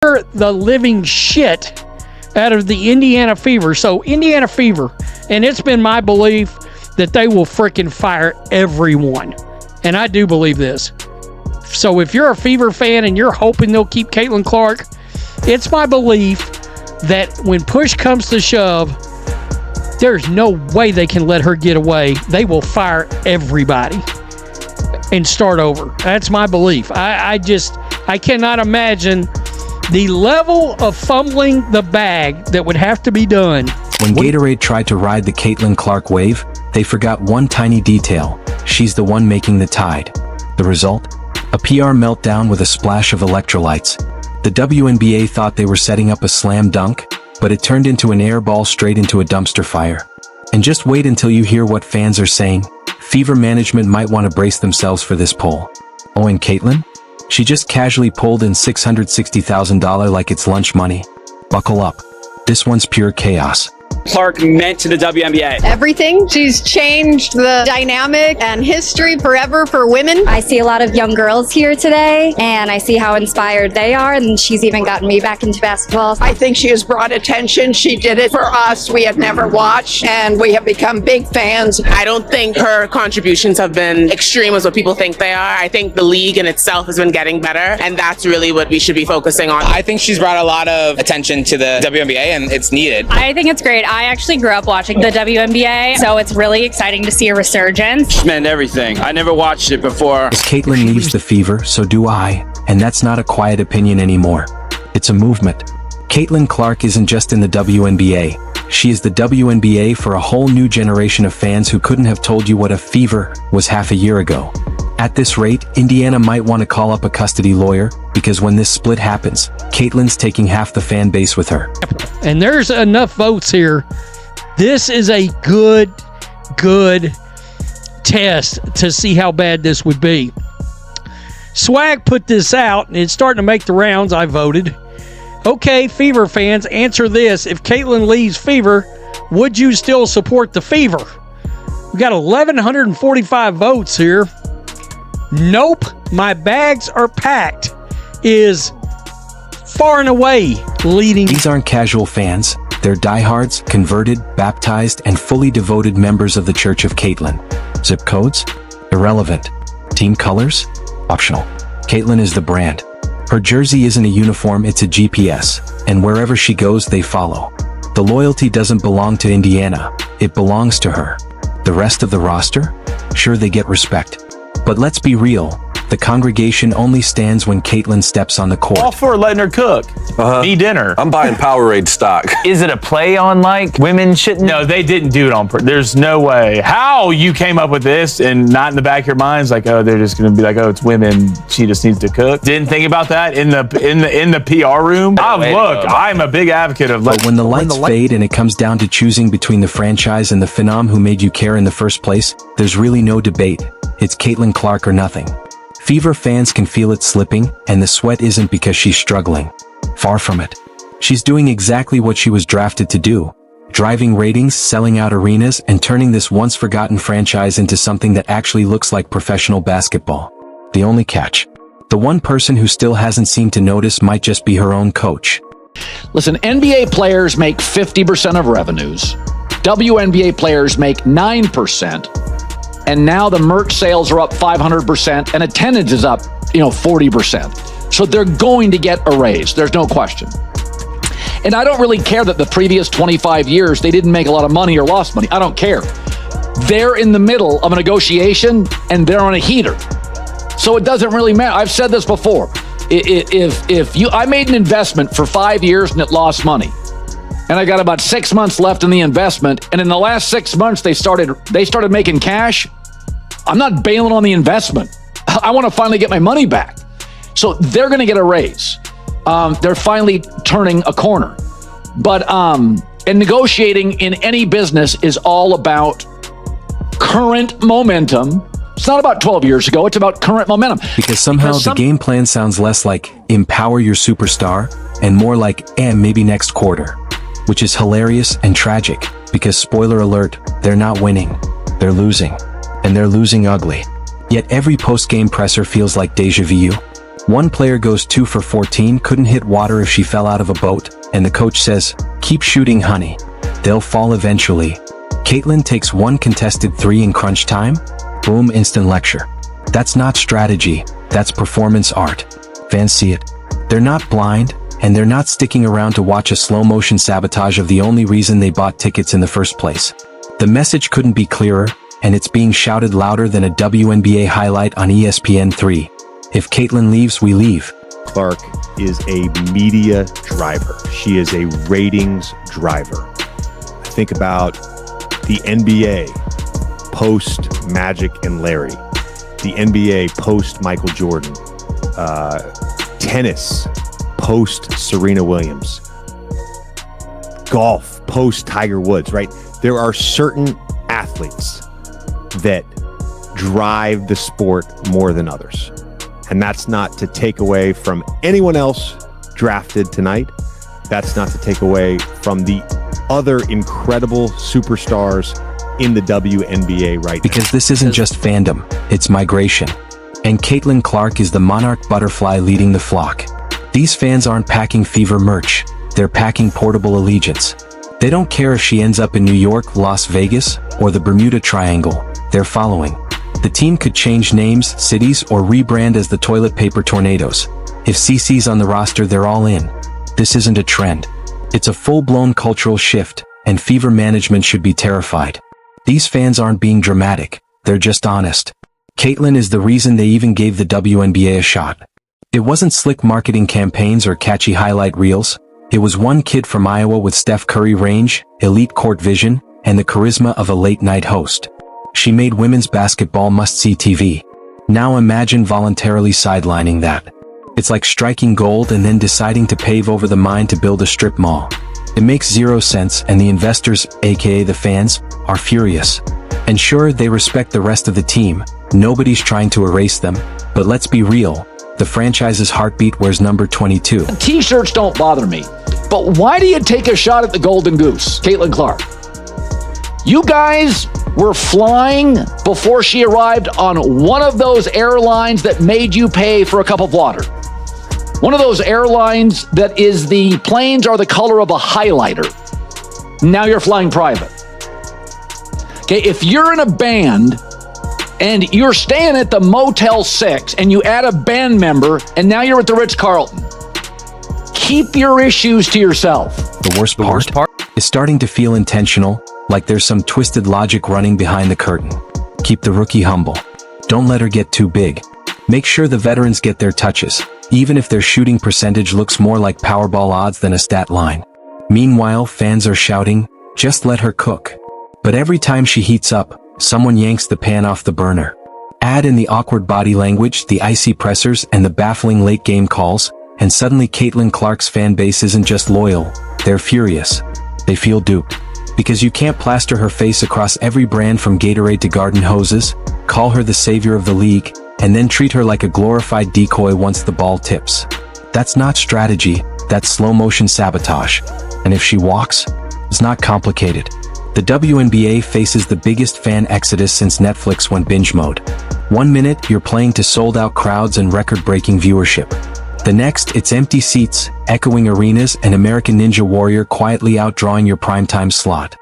the living shit out of the Indiana Fever. So Indiana Fever, and it's been my belief that they will freaking fire everyone. And I do believe this. So if you're a Fever fan and you're hoping they'll keep Caitlin Clark, it's my belief that when push comes to shove, there's no way they can let her get away. They will fire everybody and start over. That's my belief. I cannot imagine the level of fumbling the bag that would have to be done. When Gatorade tried to ride the Caitlin Clark wave, they forgot one tiny detail. She's the one making the tide. The result? A PR meltdown with a splash of electrolytes. The WNBA thought they were setting up a slam dunk, but it turned into an air ball straight into a dumpster fire. And just wait until you hear what fans are saying. Fever management might want to brace themselves for this poll. Oh, and Caitlin? She just casually pulled in $660,000 like it's lunch money. Buckle up. This one's pure chaos. Clark meant to the WNBA? Everything. She's changed the dynamic and history forever for women. I see a lot of young girls here today, and I see how inspired they are, and she's even gotten me back into basketball. I think she has brought attention. She did it for us. We had never watched, and we have become big fans. I don't think her contributions have been extreme as what people think they are. I think the league in itself has been getting better, and that's really what we should be focusing on. I think she's brought a lot of attention to the WNBA, and it's needed. I think it's great. I actually grew up watching the WNBA, so it's really exciting to see a resurgence. It meant everything. I never watched it before. As Caitlin leaves the Fever, so do I, and that's not a quiet opinion anymore. It's a movement. Caitlin Clark isn't just in the WNBA. She is the WNBA for a whole new generation of fans who couldn't have told you what a Fever was half a year ago. At this rate, Indiana might want to call up a custody lawyer, because when this split happens, Caitlin's taking half the fan base with her. And there's enough votes here. This is a good test to see how bad this would be. Swag put this out, and it's starting to make the rounds. I voted. Okay, Fever fans, answer this. If Caitlin leaves Fever, would you still support the Fever? We got 1,145 votes here. Nope, my bags are packed is far and away leading. These aren't casual fans. They're diehards, converted, baptized, and fully devoted members of the Church of Caitlin. Zip codes? Irrelevant. Team colors? Optional. Caitlin is the brand. Her jersey isn't a uniform, it's a GPS, and wherever she goes, they follow. The loyalty doesn't belong to Indiana, it belongs to her. The rest of the roster? Sure, they get respect. But let's be real, the congregation only stands when Caitlin steps on the court. All for letting her cook. Me dinner. I'm buying Powerade stock. Is it a play on like women shouldn't? No, they didn't do it on purpose. There's no way. How you came up with this and not in the back of your minds like, oh, they're just gonna be like, oh, it's women. She just needs to cook. Didn't think about that in the PR room. Look, I'm a big advocate of. But when the lights fade and it comes down to choosing between the franchise and the phenom who made you care in the first place, there's really no debate. It's Caitlin Clark or nothing. Fever fans can feel it slipping, and the sweat isn't because she's struggling. Far from it. She's doing exactly what she was drafted to do. Driving ratings, selling out arenas, and turning this once-forgotten franchise into something that actually looks like professional basketball. The only catch. The one person who still hasn't seemed to notice might just be her own coach. Listen, NBA players make 50% of revenues. WNBA players make 9%. And now the merch sales are up 500% and attendance is up, 40%. So they're going to get a raise. There's no question. And I don't really care that the previous 25 years, they didn't make a lot of money or lost money. I don't care. They're in the middle of a negotiation and they're on a heater. So it doesn't really matter. I've said this before. I made an investment for 5 years and it lost money. And I got about 6 months left in the investment. And in the last 6 months, they started making cash. I'm not bailing on the investment. I want to finally get my money back. So they're going to get a raise. They're finally turning a corner. But and negotiating in any business is all about current momentum. It's not about 12 years ago. It's about current momentum. Because somehow the game plan sounds less like empower your superstar and more like, maybe next quarter. Which is hilarious and tragic, because spoiler alert, they're not winning, they're losing, and they're losing ugly. Yet every post-game presser feels like deja vu. One player goes 2 for 14, couldn't hit water if she fell out of a boat, and the coach says, "Keep shooting, honey. They'll fall eventually." Caitlyn takes one contested 3 in crunch time. Boom, instant lecture. That's not strategy, that's performance art. Fans see it. They're not blind, and they're not sticking around to watch a slow-motion sabotage of the only reason they bought tickets in the first place. The message couldn't be clearer, and it's being shouted louder than a WNBA highlight on ESPN3. If Caitlyn leaves, we leave. Clark is a media driver. She is a ratings driver. Think about the NBA post Magic and Larry, the NBA post Michael Jordan, tennis post Serena Williams, golf post Tiger Woods, right? There are certain athletes that drive the sport more than others. And that's not to take away from anyone else drafted tonight. That's not to take away from the other incredible superstars in the WNBA right now. Because this isn't just fandom, it's migration. And Caitlyn Clark is the monarch butterfly leading the flock. These fans aren't packing Fever merch, they're packing portable allegiance. They don't care if she ends up in New York, Las Vegas, or the Bermuda Triangle, they're following. The team could change names, cities, or rebrand as the Toilet Paper Tornadoes. If CC's on the roster, they're all in. This isn't a trend. It's a full-blown cultural shift, and Fever management should be terrified. These fans aren't being dramatic, they're just honest. Caitlyn is the reason they even gave the WNBA a shot. It wasn't slick marketing campaigns or catchy highlight reels. It was one kid from Iowa with Steph Curry range, elite court vision, and the charisma of a late-night host. She made women's basketball must-see TV. Now imagine voluntarily sidelining that. It's like striking gold and then deciding to pave over the mine to build a strip mall. It makes zero sense, and the investors, aka the fans, are furious. And sure, they respect the rest of the team. Nobody's trying to erase them. But let's be real, the franchise's heartbeat wears number 22. T-shirts don't bother me. But why do you take a shot at the Golden Goose, Caitlyn Clark? You guys were flying before she arrived on one of those airlines that made you pay for a cup of water. One of those airlines that is the planes are the color of a highlighter. Now you're flying private. Okay, if you're in a band and you're staying at the Motel 6 and you add a band member and now you're at the Ritz-Carlton, keep your issues to yourself. The worst part is starting to feel intentional, like there's some twisted logic running behind the curtain. Keep the rookie humble. Don't let her get too big. Make sure the veterans get their touches, even if their shooting percentage looks more like Powerball odds than a stat line. Meanwhile, fans are shouting, "Just let her cook." But every time she heats up, someone yanks the pan off the burner. Add in the awkward body language, the icy pressers, and the baffling late-game calls, and suddenly Caitlyn Clark's fan base isn't just loyal, they're furious. They feel duped. Because you can't plaster her face across every brand from Gatorade to garden hoses, call her the savior of the league, and then treat her like a glorified decoy once the ball tips. That's not strategy, that's slow-motion sabotage. And if she walks, it's not complicated. The WNBA faces the biggest fan exodus since Netflix went binge mode. 1 minute, you're playing to sold-out crowds and record-breaking viewership. The next, it's empty seats, echoing arenas, and American Ninja Warrior quietly outdrawing your primetime slot.